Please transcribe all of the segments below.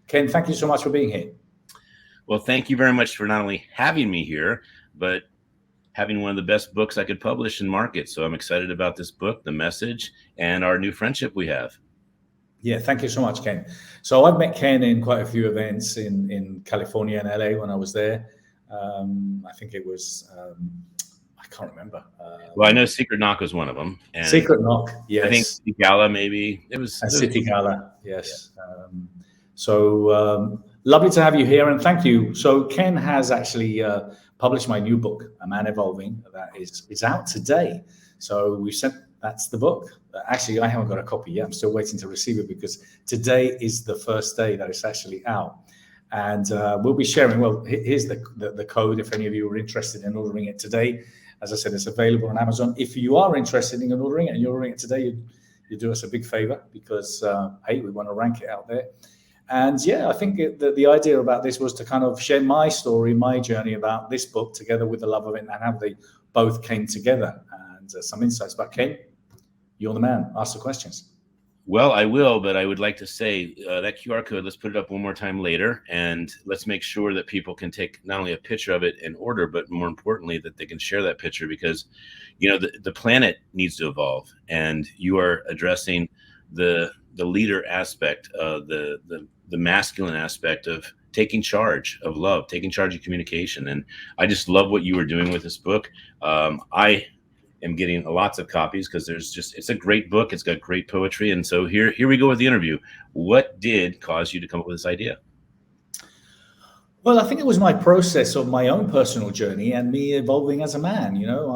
Ken, thank you so much for being here. Well, thank you very much for not only having me here, but having one of the best books I could publish and market. So I'm excited about this book, the message, and our new friendship we have. Yeah, thank you so much, Ken. So I've met Ken in quite a few events in California and LA when I was there. I think it was, I can't remember. Well, I know Secret Knock was one of them. And Secret Knock, yes. I think City Gala, maybe. It was City Gala, yes. So lovely to have you here, and thank you. So Ken has actually published my new book, A Man Evolving, that is out today. So we sent, that's the book. Actually, I haven't got a copy yet. I'm still waiting to receive it because today is the first day that it's actually out. And we'll be sharing, well, here's the code if any of you are interested in ordering it today. As I said, it's available on Amazon. If you are interested in ordering it and you're ordering it today, you do us a big favor because, hey, we want to rank it out there. And yeah, I think the idea about this was to kind of share my story, my journey about this book together with the love of it and how they both came together and some insights. But Ken, you're the man. Ask the questions. Well, I will, but I would like to say that QR code, let's put it up one more time later, and let's make sure that people can take not only a picture of it and order, but more importantly, that they can share that picture because, you know, the planet needs to evolve, and you are addressing the leader aspect, the masculine aspect of taking charge of love, taking charge of communication. And I just love what you were doing with this book. I am getting lots of copies because it's a great book. It's got great poetry. And so here we go with the interview. What did cause you to come up with this idea? Well, I think it was my process of my own personal journey and me evolving as a man. You know,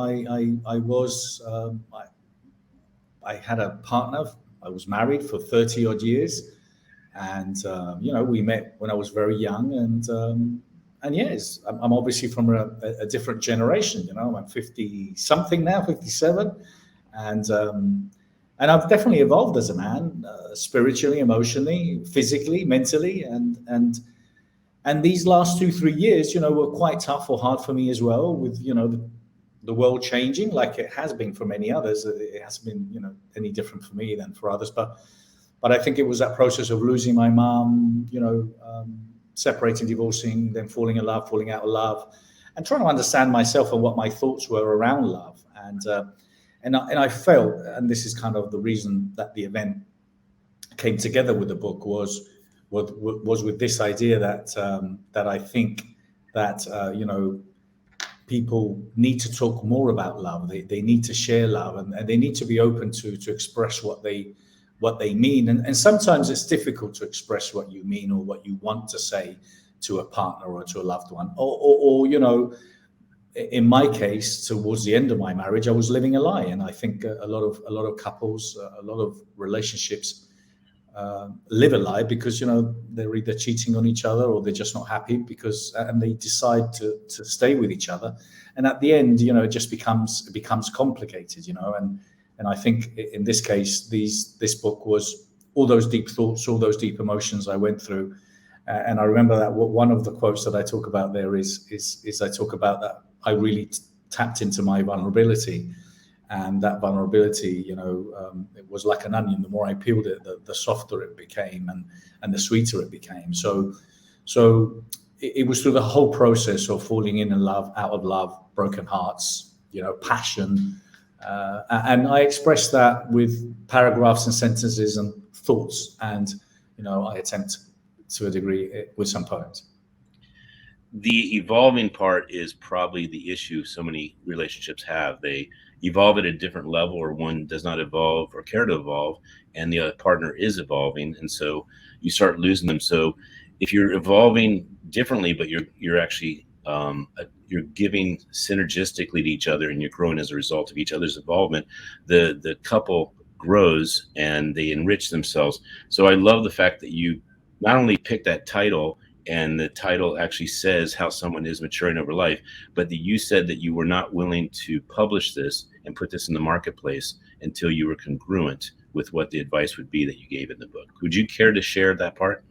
I had a partner. I was married for 30 odd years. And, you know, we met when I was very young. And yes, I'm obviously from a different generation. You know, I'm 50 something now, 57. And I've definitely evolved as a man, spiritually, emotionally, physically, mentally. And these last 2-3 years, you know, were quite tough or hard for me as well with, you know, the world changing like it has been for many others. It hasn't been, you know, any different for me than for others. But I think it was that process of losing my mom, you know, separating, divorcing, then falling in love, falling out of love, and trying to understand myself and what my thoughts were around love. And I felt, and this is kind of the reason that the event came together with the book was with this idea that I think that you know, people need to talk more about love. They need to share love, and they need to be open to express what they mean. And sometimes it's difficult to express what you mean or what you want to say to a partner or to a loved one. Or you know, in my case, towards the end of my marriage, I was living a lie. And I think a lot of couples, a lot of relationships live a lie because, you know, they're either cheating on each other or they're just not happy and they decide to stay with each other. And at the end, you know, it just becomes complicated, you know. And I think in this case, this book was all those deep thoughts, all those deep emotions I went through. And I remember that one of the quotes that I talk about there is I talk about that I really tapped into my vulnerability. And that vulnerability, you know, it was like an onion. The more I peeled it, the softer it became and the sweeter it became. So it was through the whole process of falling in love, out of love, broken hearts, you know, passion. And I express that with paragraphs and sentences and thoughts. And, you know, I attempt to a degree with some poems. The evolving part is probably the issue so many relationships have. They evolve at a different level, or one does not evolve or care to evolve, and the other partner is evolving. And so you start losing them. So if you're evolving differently, but you're actually you're giving synergistically to each other and you're growing as a result of each other's involvement, the couple grows and they enrich themselves. So I love the fact that you not only picked that title, and the title actually says how someone is maturing over life, but that you said that you were not willing to publish this and put this in the marketplace until you were congruent with what the advice would be that you gave in the book. Would you care to share that part?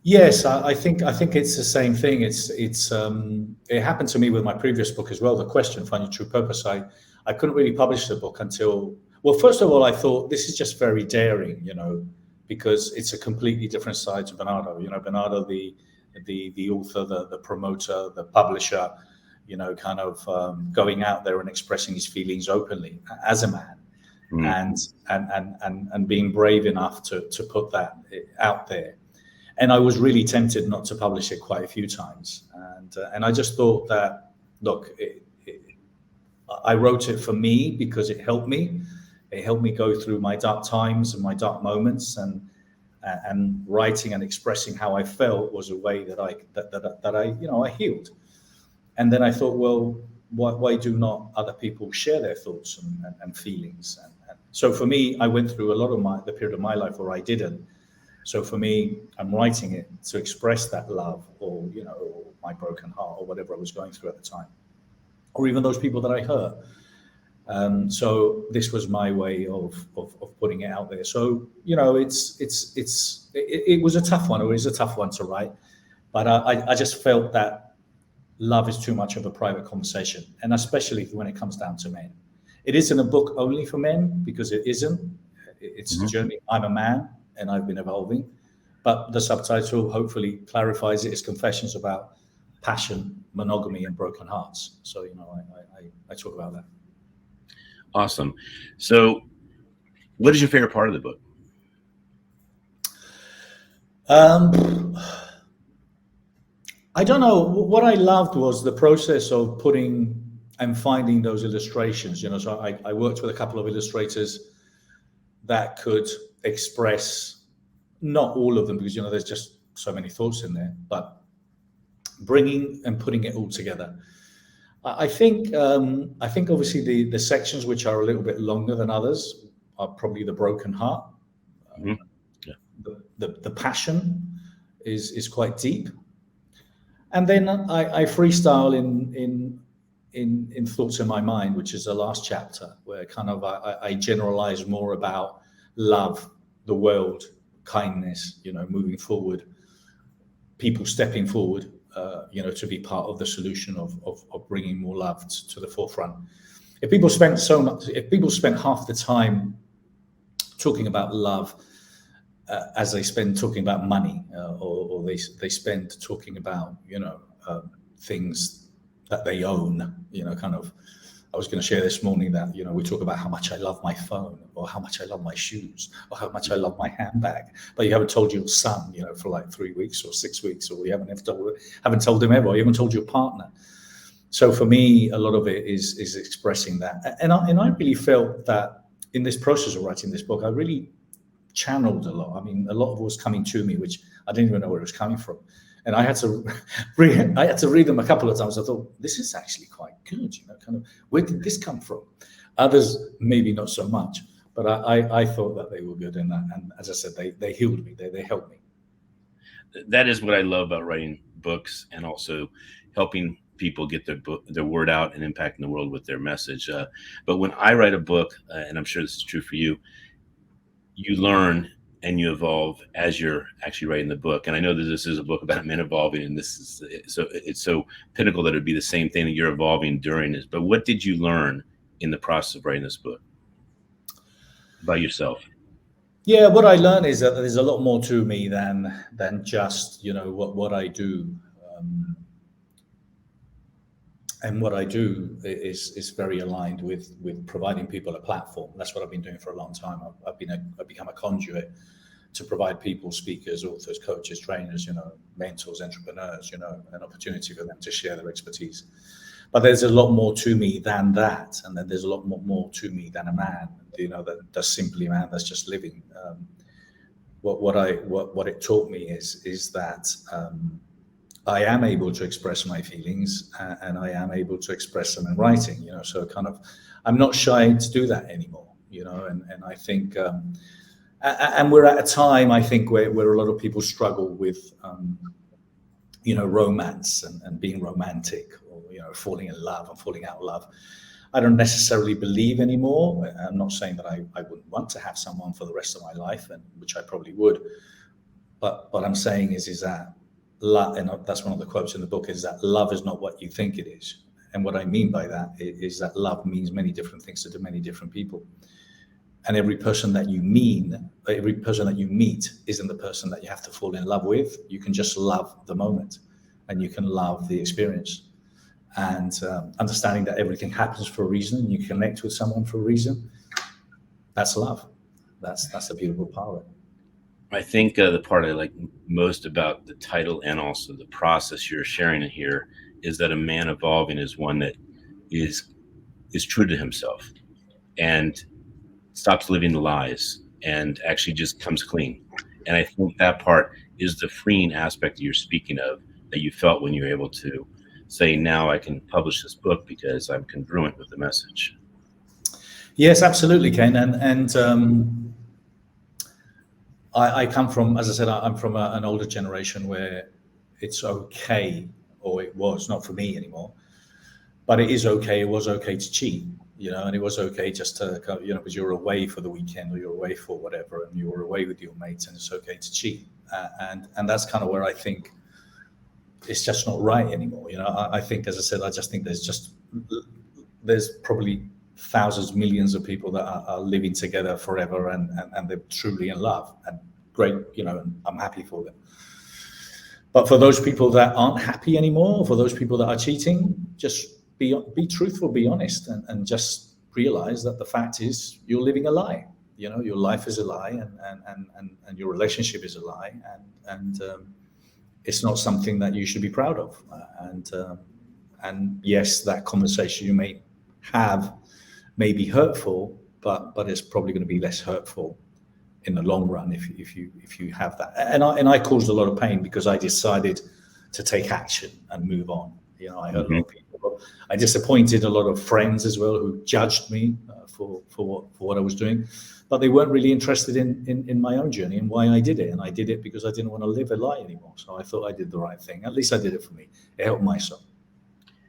Yes, I think it's the same thing. It happened to me with my previous book as well. The Question, Find Your True Purpose. I couldn't really publish the book until, well, first of all, I thought this is just very daring, you know, because it's a completely different side to Bernardo. Bernardo, the author, the promoter, the publisher, kind of going out there and expressing his feelings openly as a man, and being brave enough to put that out there. And I was really tempted not to publish it quite a few times, and I just thought that, look, I wrote it for me because it helped me. It helped me go through my dark times and my dark moments, and writing and expressing how I felt was a way that I healed. And then I thought, well, why do not other people share their thoughts and feelings? And so for me, I went through a lot of the period of my life where I didn't. So for me, I'm writing it to express that love, or or my broken heart, or whatever I was going through at the time, or even those people that I hurt. So this was my way of putting it out there. So it was a tough one. It is a tough one to write, but I just felt that love is too much of a private conversation, and especially when it comes down to men. It isn't a book only for men, because it isn't. It's a journey. I'm a man, and I've been evolving, but the subtitle hopefully clarifies it. It's confessions about passion, monogamy, and broken hearts. So I talk about that. Awesome. So what is your favorite part of the book? I don't know. What I loved was the process of putting and finding those illustrations. So I worked with a couple of illustrators that could express, not all of them, because there's just so many thoughts in there, but bringing and putting it all together. I think obviously the sections which are a little bit longer than others are probably the broken heart. The passion is quite deep, and then I freestyle in thoughts in my mind, which is the last chapter, where kind of I generalize more about love, the world, kindness, moving forward, people stepping forward, to be part of the solution of bringing more love to the forefront. If people spent half the time talking about love as they spend talking about money, or they spend talking about things that they own, kind of. I was going to share this morning that we talk about how much I love my phone, or how much I love my shoes, or how much I love my handbag, but you haven't told your son, for like 3 weeks or 6 weeks, or you haven't told him ever, or you haven't told your partner. So for me, a lot of it is expressing that, and I really felt that in this process of writing this book, I really channeled a lot. I mean, a lot of it was coming to me, which I didn't even know where it was coming from. And I had to read them a couple of times. I thought, this is actually quite good, kind of, where did this come from? Others, maybe not so much, but I thought that they were good. And as I said, they healed me, they helped me. That is what I love about writing books, and also helping people get their word out and impacting the world with their message. But when I write a book, and I'm sure this is true for you, you learn and you evolve as you're actually writing the book. And I know that this is a book about men evolving, and it's so pinnacle that it'd be the same thing that you're evolving during this. But what did you learn in the process of writing this book about yourself? Yeah, what I learned is that there's a lot more to me than just what I do. And what I do is very aligned with providing people a platform. That's what I've been doing for a long time. I've become a conduit to provide people, speakers, authors, coaches, trainers, mentors, entrepreneurs, an opportunity for them to share their expertise. But there's a lot more to me than that, and then there's a lot more to me than a man, that's simply a man that's just living. What it taught me is that. I am able to express my feelings, and I am able to express them in writing, so kind of, I'm not shy to do that anymore, and I think, and we're at a time, I think, where a lot of people struggle with, romance and being romantic, or, falling in love and falling out of love. I don't necessarily believe anymore. I'm not saying that I wouldn't want to have someone for the rest of my life, and which I probably would, but what I'm saying is that love, and that's one of the quotes in the book, is that love is not what you think it is. And what I mean by that is that love means many different things to many different people. and every person that you meet isn't the person that you have to fall in love with. You can just love the moment, and you can love the experience. And understanding that everything happens for a reason, and you connect with someone for a reason, that's love. That's a beautiful part of it. I think the part I like most about the title and also the process you're sharing in here is that a man evolving is one that is true to himself and stops living the lies and actually just comes clean. And I think that part is the freeing aspect that you're speaking of, that you felt when you were able to say, now I can publish this book because I'm congruent with the message. Yes, absolutely, Ken. And I come from, as I said, I'm from an older generation where it's okay, or it was, not for me anymore, but it is okay. It was okay to cheat, and it was okay just to, because you're away for the weekend or you're away for whatever, and you were away with your mates, and it's okay to cheat. And that's kind of where I think it's just not right anymore. I think, as I said, I just think there's probably thousands, millions of people that are living together forever, and they're truly in love, and great, and I'm happy for them. But for those people that aren't happy anymore, for those people that are cheating, just be truthful, be honest, and just realize that the fact is you're living a lie. Your life is a lie, and your relationship is a lie, and it's not something that you should be proud of. And yes, that conversation you may have may be hurtful, but it's probably going to be less hurtful in the long run if you have that. And I caused a lot of pain because I decided to take action and move on. I hurt a lot of people. I disappointed a lot of friends as well who judged me for what I was doing, but they weren't really interested in my own journey and why I did it. And I did it because I didn't want to live a lie anymore. So I thought I did the right thing. At least I did it for me. It helped my soul.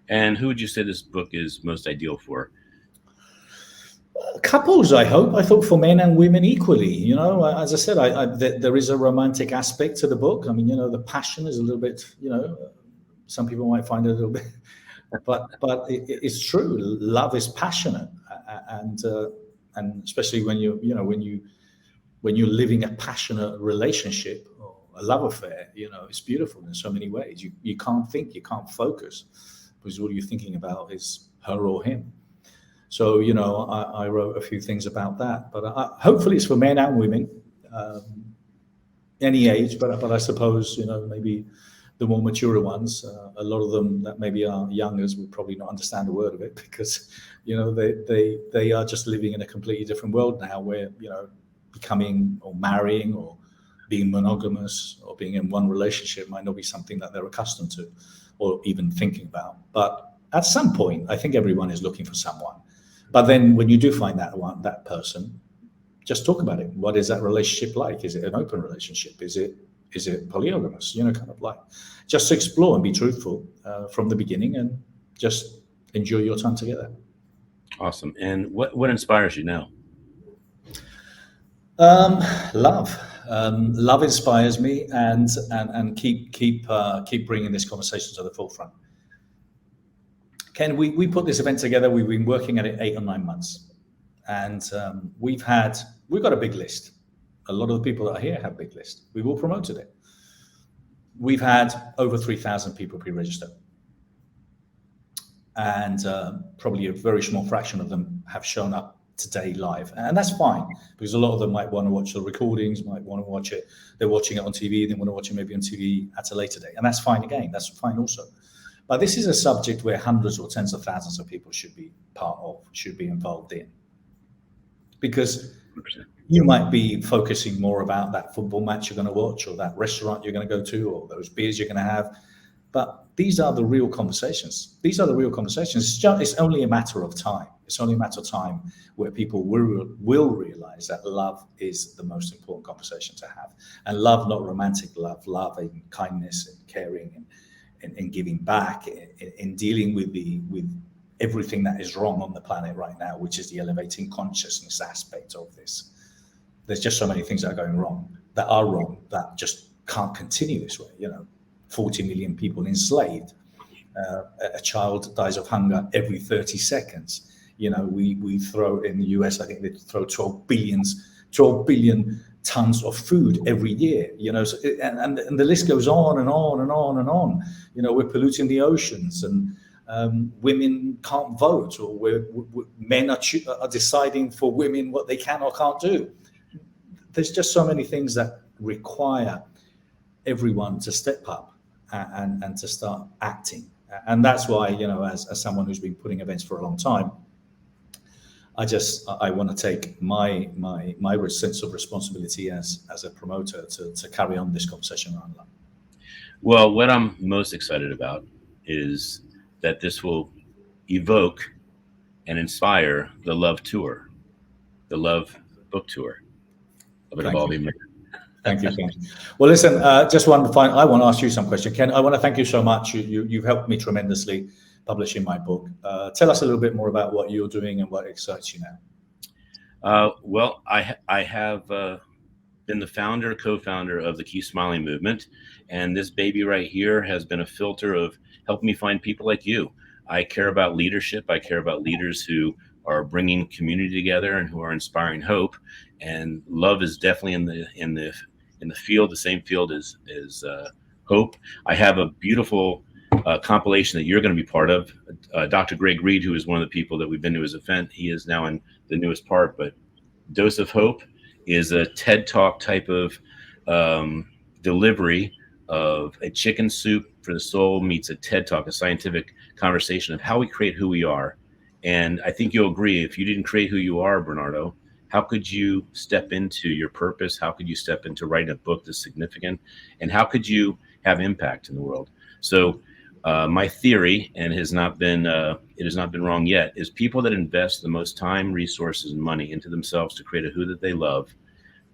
And who would you say this book is most ideal for? Couples, I hope. I thought for men and women equally. As I said, there is a romantic aspect to the book. I mean, the passion is a little bit, some people might find it a little bit, but it's true. Love is passionate, and especially when you're living a passionate relationship or a love affair, it's beautiful in so many ways. You can't think, you can't focus, because all you're thinking about is her or him. So, I wrote a few things about that, but hopefully it's for men and women, any age, but I suppose, maybe the more mature ones, a lot of them that maybe are youngers would probably not understand a word of it, because, they are just living in a completely different world now where, becoming or marrying or being monogamous or being in one relationship might not be something that they're accustomed to or even thinking about. But at some point, I think everyone is looking for someone. But then when you do find that person, just talk about it. What is that relationship like? Is it an open relationship? Is it polygamous? Kind of like just explore and be truthful from the beginning, and just enjoy your time together. Awesome. And what inspires you now? Love. Love inspires me, and keep bringing this conversation to the forefront. Ken, we put this event together. We've been working at it 8 or 9 months, and we've got a big list. A lot of the people that are here have a big list. We've all promoted it. We've had over 3,000 people pre-register, and probably a very small fraction of them have shown up today live, and that's fine, because a lot of them might want to watch the recordings, might want to watch it. They're watching it on TV. They want to watch it maybe on TV at a later date, and that's fine. Again, that's fine also. But this is a subject where hundreds or tens of thousands of people should be involved in, because you might be focusing more about that football match you're going to watch, or that restaurant you're going to go to, or those beers you're going to have. But these are the real conversations. It's only a matter of time. It's only a matter of time where people will realize that love is the most important conversation to have. And love, not romantic love in kindness and caring and giving back, in dealing with everything that is wrong on the planet right now, which is the elevating consciousness aspect of this. There's just so many things that are going wrong, that just can't continue this way. 40 million people enslaved. A child dies of hunger every 30 seconds. we throw in the US, I think they throw 12 billion tons of food every year, so and the list goes on and on and on and on. We're polluting the oceans, and women can't vote, or men are deciding for women what they can or can't do. There's just so many things that require everyone to step up and to start acting. And that's why, as someone who's been putting events for a long time, I want to take my sense of responsibility as a promoter to carry on this conversation around love. Well, what I'm most excited about is that this will evoke and inspire the love tour, the love book tour of an evolving man. Thank you, Ken. Well, listen, just one final, I want to ask you some question. Ken, I want to thank you so much. You've helped me tremendously publishing my book. Tell us a little bit more about what you're doing and what excites you now. Well, I have been the co-founder of the Keep Smiling movement. And this baby right here has been a filter of helping me find people like you. I care about leadership. I care about leaders who are bringing community together and who are inspiring hope. And love is definitely in the field, the same field as hope. I have a beautiful compilation that you're going to be part of. Dr. Greg Reed, who is one of the people that we've been to his event, he is now in the newest part. But Dose of Hope is a TED Talk type of delivery of a chicken soup for the soul meets a TED Talk, a scientific conversation of how we create who we are. And I think you'll agree, if you didn't create who you are, Bernardo, how could you step into your purpose? How could you step into writing a book that's significant? And how could you have impact in the world? So my theory, and it has not been wrong yet, is people that invest the most time, resources, and money into themselves to create a who that they love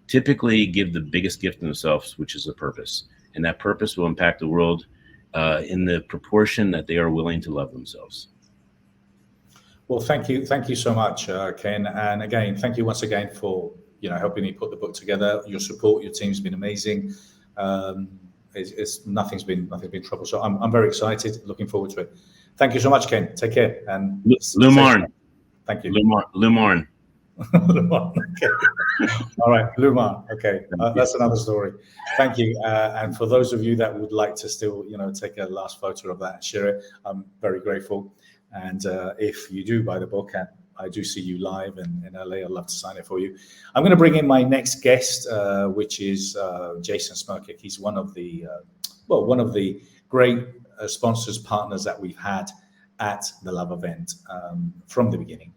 typically give the biggest gift to themselves, which is a purpose. And that purpose will impact the world in the proportion that they are willing to love themselves. Well, thank you so much, Ken. And again, thank you once again for helping me put the book together. Your support, your team's been amazing. Nothing's been trouble. So I'm very excited, looking forward to it. Thank you so much, Ken. Take care. And Lumarn. Thank you. Lumarn. Okay. All right, Lumarn. Okay, that's another story. Thank you. And for those of you that would like to still, take a last photo of that and share it, I'm very grateful. And if you do buy the book, and I do see you live in LA, I'd love to sign it for you. I'm going to bring in my next guest, which is Jason Smirkic. He's one of the great sponsors, partners that we've had at the Love event from the beginning.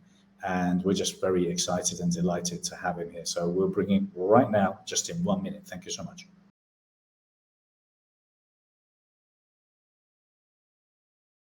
And we're just very excited and delighted to have him here. So we'll bring him right now, just in 1 minute. Thank you so much.